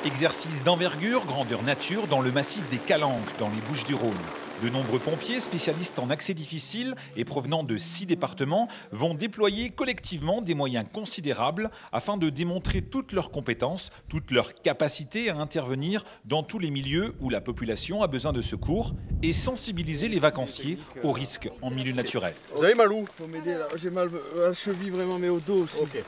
Exercice d'envergure, grandeur nature dans le massif des Calanques, dans les Bouches-du-Rhône. De nombreux pompiers, spécialistes en accès difficile et provenant de 6 départements, vont déployer collectivement des moyens considérables afin de démontrer toutes leurs compétences, toute leur capacité à intervenir dans tous les milieux où la population a besoin de secours et sensibiliser les vacanciers aux risques en milieu naturel. Vous avez mal où? Faut m'aider là, j'ai mal à la cheville vraiment, mais au dos aussi. Ok.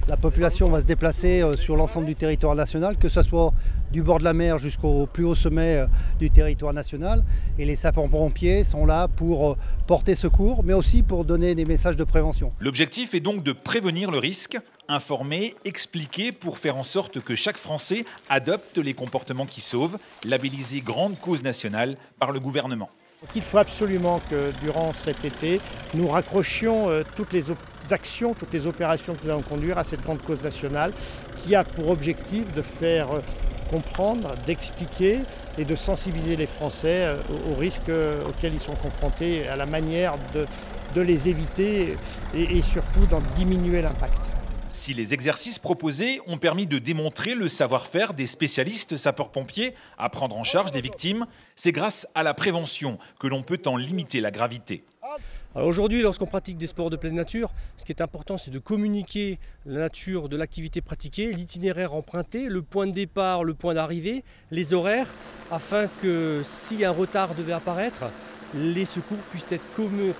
La population va se déplacer sur l'ensemble du territoire national, que ce soit du bord de la mer jusqu'au plus haut sommet du territoire national. Et les sapeurs-pompiers sont là pour porter secours, mais aussi pour donner des messages de prévention. L'objectif est donc de prévenir le risque, informer, expliquer pour faire en sorte que chaque Français adopte les comportements qui sauvent, labellisé grande cause nationale par le gouvernement. Il faut absolument que durant cet été, nous raccrochions toutes les actions, toutes les opérations que nous allons conduire à cette grande cause nationale qui a pour objectif de faire comprendre, d'expliquer et de sensibiliser les Français aux risques auxquels ils sont confrontés, à la manière de les éviter et surtout d'en diminuer l'impact. Si les exercices proposés ont permis de démontrer le savoir-faire des spécialistes sapeurs-pompiers à prendre en charge des victimes, c'est grâce à la prévention que l'on peut en limiter la gravité. Aujourd'hui, lorsqu'on pratique des sports de pleine nature, ce qui est important, c'est de communiquer la nature de l'activité pratiquée, l'itinéraire emprunté, le point de départ, le point d'arrivée, les horaires, afin que si un retard devait apparaître, les secours puissent être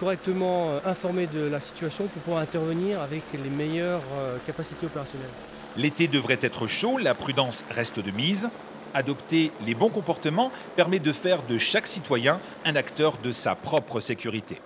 correctement informés de la situation pour pouvoir intervenir avec les meilleures capacités opérationnelles. L'été devrait être chaud, la prudence reste de mise. Adopter les bons comportements permet de faire de chaque citoyen un acteur de sa propre sécurité.